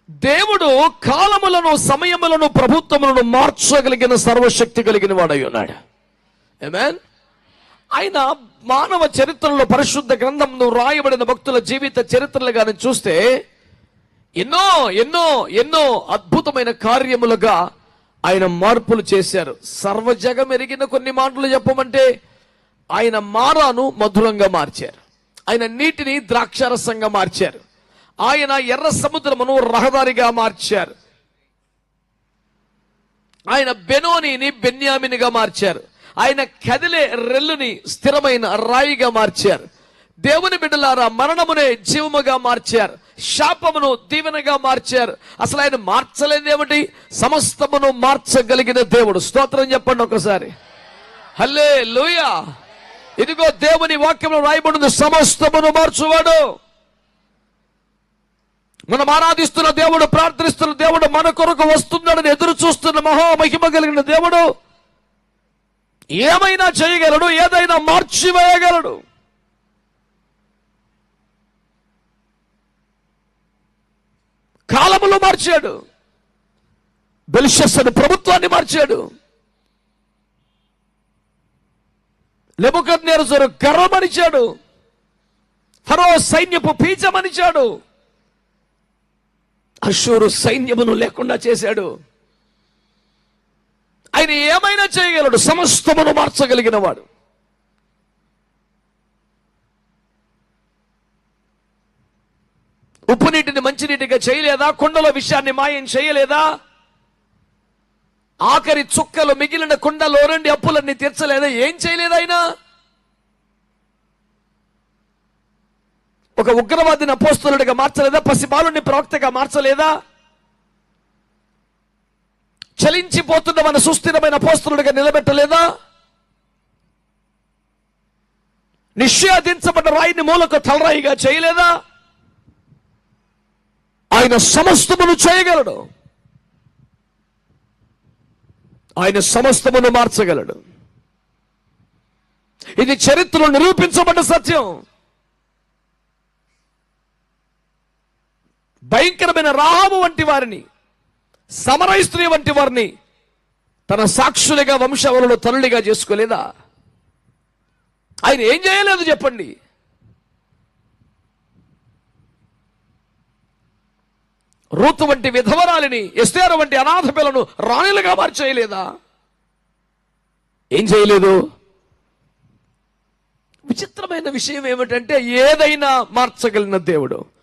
దేవుడు కాలములను, సమయములను, ప్రభుత్వములను మార్చగలిగిన సర్వశక్తి కలిగిన వాడై ఉన్నాడు. ఆమేన్. ఆయన మానవ చరిత్రలో, పరిశుద్ధ గ్రంథంలో రాయబడిన భక్తుల జీవిత చరిత్రలు కానీ చూస్తే ఎన్నో ఎన్నో ఎన్నో అద్భుతమైన కార్యములుగా ఆయన మార్పులు చేశారు. సర్వజగం ఎరిగిన కొన్ని మాటలు చెప్పమంటే, ఆయన మారాను మధురంగా మార్చారు, ఆయన నీటిని ద్రాక్షారసంగా మార్చారు, ఆయన ఎర్ర సముద్రమును రహదారిగా మార్చారు, ఆయన బెనోనిని బెన్యామినిగా మార్చారు, ఆయన కదిలే రెల్లుని స్థిరమైన రాయిగా మార్చారు. దేవుని బిడ్డలారా, మరణమునే జీవముగా మార్చారు, శాపమును దీవెనగా మార్చారు. అసలు ఆయన మార్చలేదేమిటి? సమస్తమును మార్చగలిగిన దేవుడు. స్తోత్రం చెప్పండి ఒకసారి. హల్లెలూయా. ఇదిగో దేవుని వాక్యంలో రాయబడింది, సమస్తమును మార్చువాడు. మనం ఆరాధిస్తున్న దేవుడు, ప్రార్థిస్తున్న దేవుడు, మన కొరకు వస్తున్నాడని ఎదురు చూస్తున్న మహామహిమ కలిగిన దేవుడు ఏమైనా చేయగలడు, ఏదైనా మార్చివేయగలడు. కాలములు మార్చాడు, బెల్షస్సరు ప్రభుత్వాన్ని మార్చాడు, నెబుకద్నెజరు గర్వమనిచాడు, ఫరో సైన్యపు పీచమనిచాడు, అష్షూరు సైన్యమును లేకుండా చేశాడు. ఆయన ఏమైనా చేయగలడు, సమస్తమును మార్చగలిగిన వాడు. ఉప్పు నీటిని మంచినీటిగా చేయలేదా? కుండలో విషయాన్ని మాయం చేయలేదా? ఆఖరి చుక్కలు మిగిలిన కుండలో రెండు అప్పులన్నీ తీర్చలేదా? ఏం చేయలేదు ఆయన? ఒక ఉగ్రవాదిని అపోస్తలుడిగా మార్చలేదా? పసిబాలుని ప్రవక్తగా మార్చలేదా? చలించిపోతున్న మన సుస్థిరమైన అపోస్తలుడిగా నిలబెట్టలేదా? నిషేధించబడ్డ రాయిని మూలకు తలరాయిగా చేయలేదా? ఆయన సమస్తమును చేయగలడు, ఆయన సమస్తమును మార్చగలడు. ఇది చరిత్రలో నిరూపించబడ్డ సత్యం. భయంకరమైన రాహాబు వంటి వారిని, సమరయ స్త్రీ వంటి వారిని తన సాక్షులుగా, వంశావళిలో తల్లిగా చేసుకోలేదా? ఆయన ఏం చేయలేదు చెప్పండి? రూతు వంటి విధవరాలిని, ఎస్తేరు వంటి అనాథ పిల్లను రాణులుగా మార్చేయలేదా? ఏం చేయలేదు? విచిత్రమైన విషయం ఏమిటంటే, ఏదైనా మార్చగలిగిన దేవుడు.